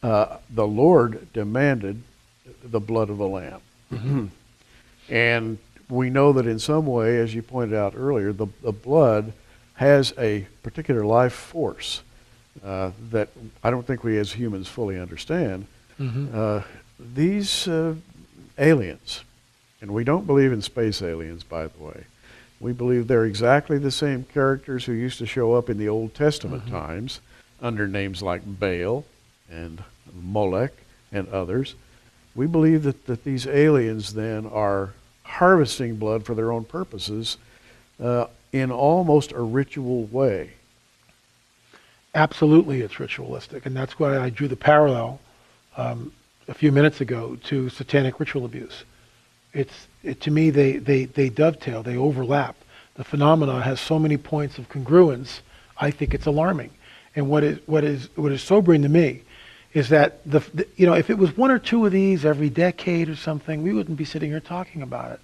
the Lord demanded the blood of the lamb. Mm-hmm. And we know that in some way, as you pointed out earlier, the blood has a particular life force that I don't think we as humans fully understand. Mm-hmm. These aliens, and we don't believe in space aliens, by the way. We believe they're exactly the same characters who used to show up in the Old Testament Mm-hmm. times under names like Baal and Molech and others. We believe that these aliens then are harvesting blood for their own purposes in almost a ritual way. Absolutely, it's ritualistic, and that's why I drew the parallel a few minutes ago to satanic ritual abuse. To me, they dovetail, they overlap. The phenomena has so many points of congruence. I think it's alarming. And what is sobering to me is that if it was one or two of these every decade or something, we wouldn't be sitting here talking about it.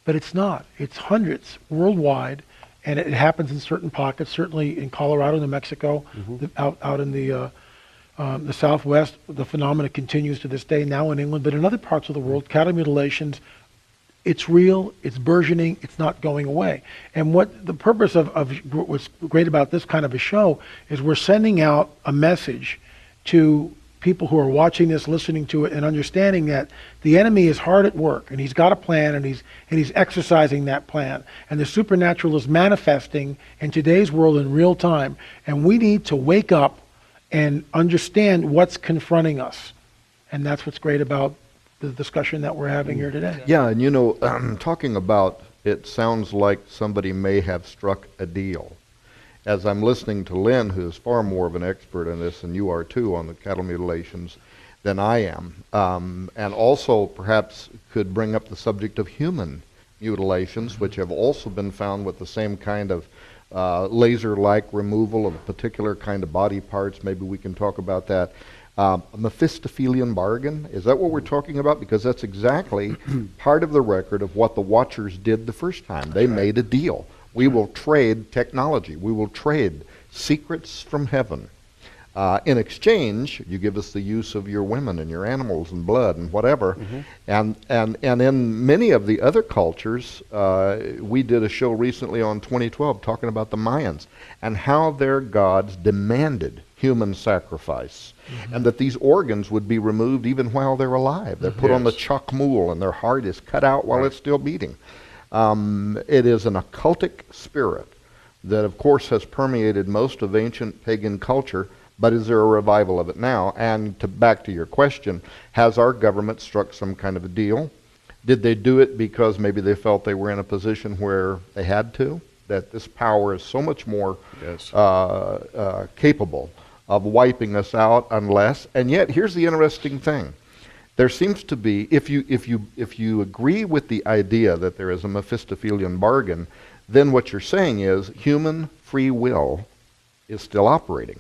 But it's not. It's hundreds worldwide, and it happens in certain pockets. Certainly in Colorado, New Mexico, out in the Southwest, the phenomena continues to this day. Now in England, but in other parts of the world, cattle mutilations. It's real, it's burgeoning, it's not going away. And what the purpose of what's great about this kind of a show is we're sending out a message to people who are watching this, listening to it, and understanding that the enemy is hard at work, and he's got a plan, and he's exercising that plan. And the supernatural is manifesting in today's world in real time. And we need to wake up and understand what's confronting us. And that's what's great about the discussion that we're having here today. Yeah, and talking about it sounds like somebody may have struck a deal. As I'm listening to Lynn, who is far more of an expert in this, and you are too, on the cattle mutilations than I am, and also perhaps could bring up the subject of human mutilations, which have also been found with the same kind of laser-like removal of a particular kind of body parts. Maybe we can talk about that. A Mephistophelian bargain, is that what we're talking about? Because that's exactly part of the record of what the Watchers did the first time. They made a deal. We will trade technology. We will trade secrets from heaven. In exchange, you give us the use of your women and your animals and blood and whatever. And in many of the other cultures, we did a show recently on 2012 talking about the Mayans and how their gods demanded human sacrifice, and that these organs would be removed even while they're alive. They're put on the chakmul, and their heart is cut out while it's still beating. It is an occultic spirit that, of course, has permeated most of ancient pagan culture, but is there a revival of it now? And back to your question, has our government struck some kind of a deal? Did they do it because maybe they felt they were in a position where they had to? That this power is so much more capable of wiping us out unless, and yet here's the interesting thing. There seems to be, if you agree with the idea that there is a Mephistophelian bargain, then what you're saying is human free will is still operating.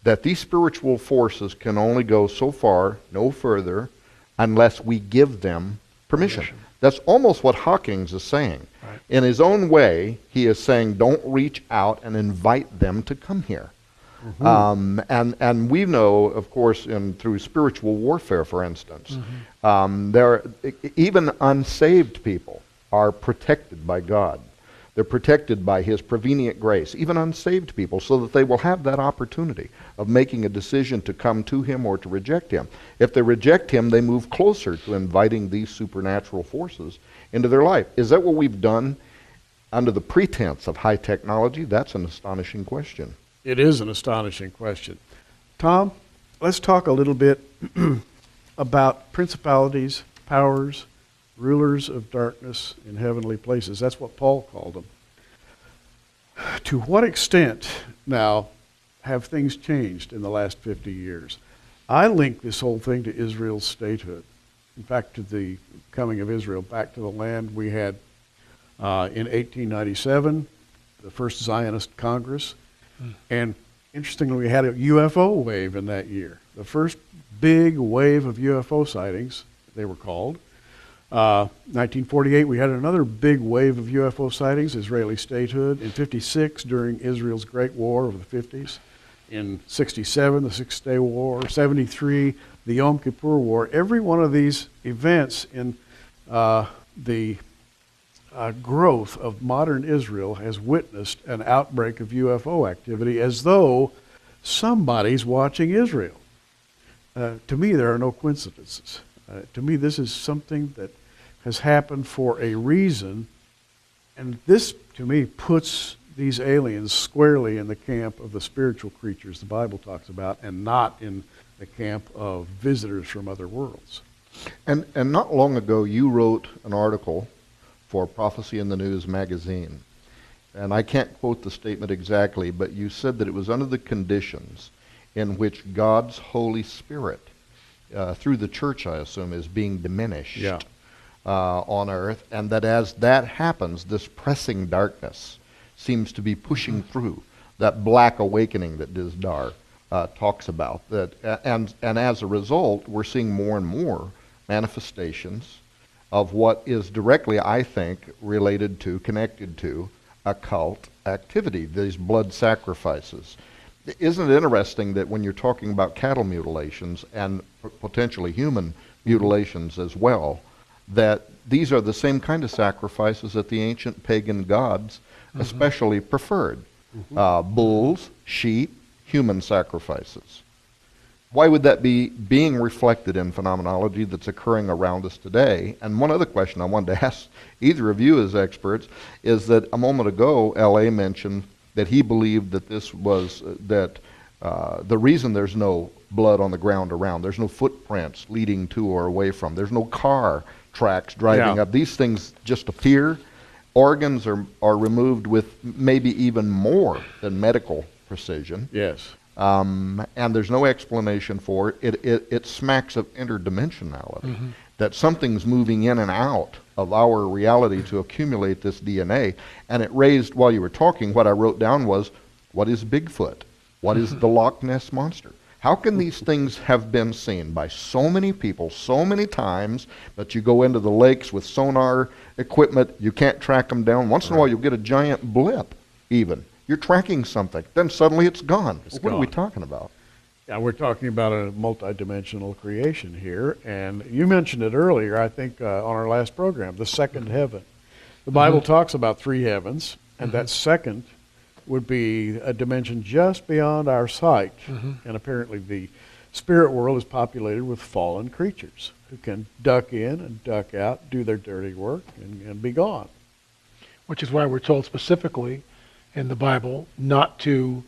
That these spiritual forces can only go so far, no further, unless we give them permission. That's almost what Hawkins is saying. Right. In his own way, he is saying, don't reach out and invite them to come here. And we know, of course, through spiritual warfare, for instance, even unsaved people are protected by God. They're protected by His prevenient grace, even unsaved people, so that they will have that opportunity of making a decision to come to Him or to reject Him. If they reject Him, they move closer to inviting these supernatural forces into their life. Is that what we've done under the pretense of high technology? That's an astonishing question. It is an astonishing question. Tom, let's talk a little bit about principalities, powers, rulers of darkness in heavenly places. That's what Paul called them. To what extent, now, have things changed in the last 50 years? I link this whole thing to Israel's statehood. In fact, to the coming of Israel back to the land. We had, in 1897, the first Zionist Congress. And interestingly, we had a UFO wave in that year. The first big wave of UFO sightings, they were called. 1948, we had another big wave of UFO sightings, Israeli statehood. In 56, during Israel's Great War of the 50s. in 67, the Six-Day War, 73, the Yom Kippur War. Every one of these events in the growth of modern Israel has witnessed an outbreak of UFO activity as though somebody's watching Israel. To me, there are no coincidences. To me, this is something that has happened for a reason, and this, to me, puts these aliens squarely in the camp of the spiritual creatures the Bible talks about, and not in the camp of visitors from other worlds. And not long ago, you wrote an article for Prophecy in the News magazine. And I can't quote the statement exactly, but you said that it was under the conditions in which God's Holy Spirit, through the church, I assume, is being diminished on earth, and that as that happens, this pressing darkness seems to be pushing through, that black awakening that Dizdar talks about. And as a result, we're seeing more and more manifestations of what is directly, I think, related to, connected to, occult activity, these blood sacrifices. Isn't it interesting that when you're talking about cattle mutilations and potentially human mutilations as well, that these are the same kind of sacrifices that the ancient pagan gods especially preferred? Bulls, sheep, human sacrifices. Why would that be being reflected in phenomenology that's occurring around us today? And one other question I wanted to ask either of you as experts is that a moment ago, L.A. mentioned that he believed that this was, the reason there's no blood on the ground around, there's no footprints leading to or away from, there's no car tracks driving up. These things just appear. Organs are removed with maybe even more than medical precision. Yes. And there's no explanation for it. It smacks of interdimensionality, that something's moving in and out of our reality to accumulate this DNA. And it raised, while you were talking, what I wrote down was, what is Bigfoot? What is the Loch Ness Monster? How can these things have been seen by so many people so many times, but you go into the lakes with sonar equipment, you can't track them down. Once in a while you'll get a giant blip even. You're tracking something, then suddenly it's gone. What are we talking about? Yeah, we're talking about a multidimensional creation here, and you mentioned it earlier, I think, on our last program, the second heaven. The Bible talks about three heavens, and that second would be a dimension just beyond our sight. And apparently the spirit world is populated with fallen creatures who can duck in and duck out, do their dirty work, and be gone. Which is why we're told specifically in the Bible not to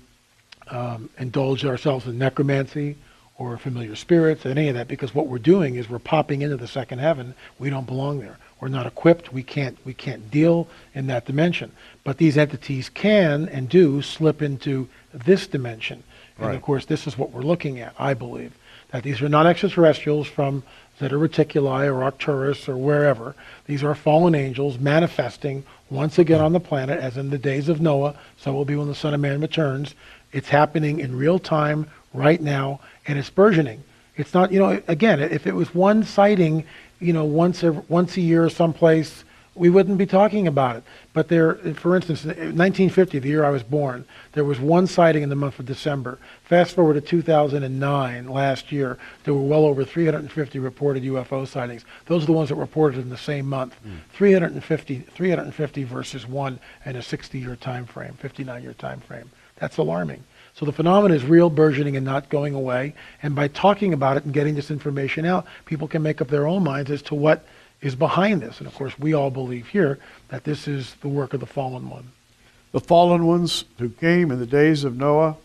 indulge ourselves in necromancy or familiar spirits, any of that, because what we're doing is we're popping into the second heaven. We don't belong there. We're not equipped. We can't deal in that dimension. But these entities can and do slip into this dimension. And of course, this is what we're looking at, I believe, that these are not extraterrestrials from Zeta Reticuli or Arcturus or wherever. These are fallen angels manifesting once again on the planet, as in the days of Noah, so it will be when the Son of Man returns. It's happening in real time right now, and it's burgeoning. It's not, again, if it was one sighting, once a year someplace, we wouldn't be talking about it. But there, for instance, in 1950, the year I was born, there was one sighting in the month of December. Fast forward to 2009, last year, there were well over 350 reported UFO sightings. Those are the ones that were reported in the same month. 350 versus one in a 60-year time frame, 59-year time frame. That's alarming. So the phenomenon is real, burgeoning, and not going away. And by talking about it and getting this information out, people can make up their own minds as to what is behind this. And of course, we all believe here that this is the work of the fallen one. The fallen ones who came in the days of Noah,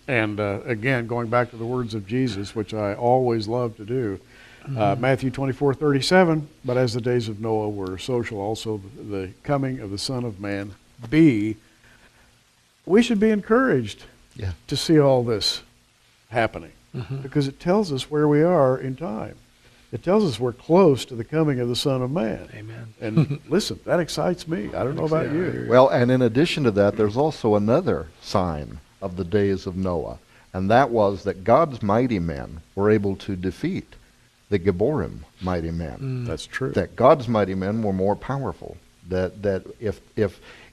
and again, going back to the words of Jesus, which I always love to do, Matthew 24:37, but as the days of Noah were, so shall also the coming of the Son of Man be. We should be encouraged to see all this happening, because it tells us where we are in time. It tells us we're close to the coming of the Son of Man. Amen. And listen, that excites me. I don't know about you. Well, and in addition to that, there's also another sign of the days of Noah, and that was that God's mighty men were able to defeat the Gibborim mighty men. That's true. That God's mighty men were more powerful That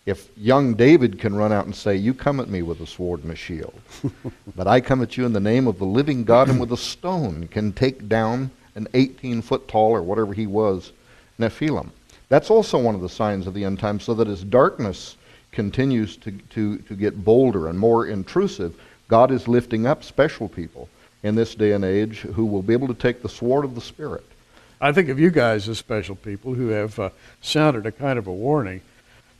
if young David can run out and say, "You come at me with a sword and a shield, but I come at you in the name of the living God, and with a stone can take down an 18-foot tall," or whatever he was, Nephilim. That's also one of the signs of the end times, so that as darkness continues to get bolder and more intrusive, God is lifting up special people in this day and age who will be able to take the sword of the Spirit. I think of you guys as special people who have sounded a kind of a warning.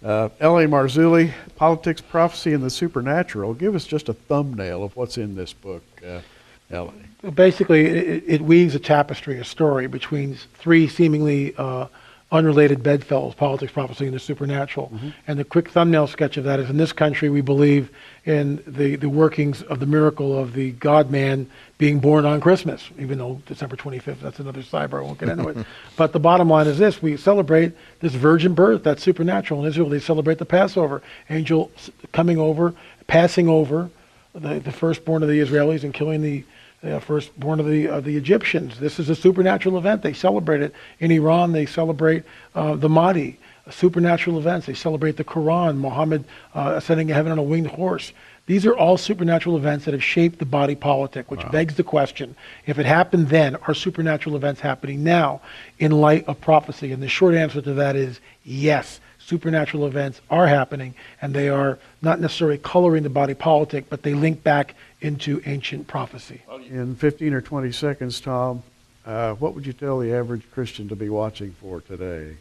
L.A. Marzulli, Politics, Prophecy, and the Supernatural. Give us just a thumbnail of what's in this book, L.A. Basically, it weaves a tapestry, a story between three seemingly unrelated bedfellows: politics, prophecy, and the supernatural. Mm-hmm. And the quick thumbnail sketch of that is, in this country, we believe in the workings of the miracle of the God-man being born on Christmas, even though December 25th, that's another sidebar, I won't get into it. But the bottom line is this: we celebrate this virgin birth, that's supernatural. In Israel, they celebrate the Passover, angel coming over, passing over the firstborn of the Israelis and killing the firstborn of the Egyptians. This is a supernatural event. They celebrate it. In Iran, they celebrate the Mahdi, supernatural events. They celebrate the Quran, Muhammad ascending to heaven on a winged horse. These are all supernatural events that have shaped the body politic, which begs the question, if it happened then, are supernatural events happening now in light of prophecy? And the short answer to that is yes. Supernatural events are happening, and they are not necessarily coloring the body politic, but they link back into ancient prophecy. In 15 or 20 seconds, Tom, what would you tell the average Christian to be watching for today?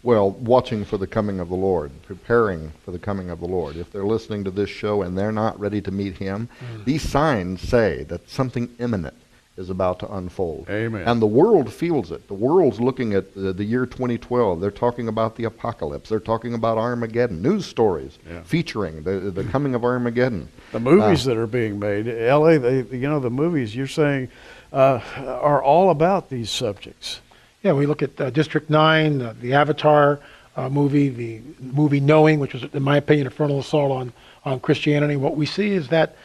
Well, watching for the coming of the Lord, preparing for the coming of the Lord. If they're listening to this show and they're not ready to meet Him, these signs say that something imminent is about to unfold. Amen. And the world feels it. The world's looking at the year 2012. They're talking about the apocalypse. They're talking about Armageddon. News stories featuring the coming of Armageddon. The movies that are being made, L.A., the movies you're saying are all about these subjects. Yeah, we look at District 9, the Avatar movie, the movie Knowing, which was, in my opinion, a frontal assault on Christianity. What we see is that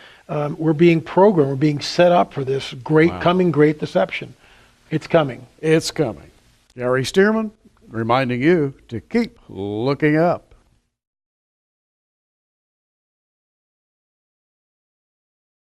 we're being programmed, we're being set up for this coming great deception. It's coming. It's coming. Gary Stearman reminding you to keep looking up.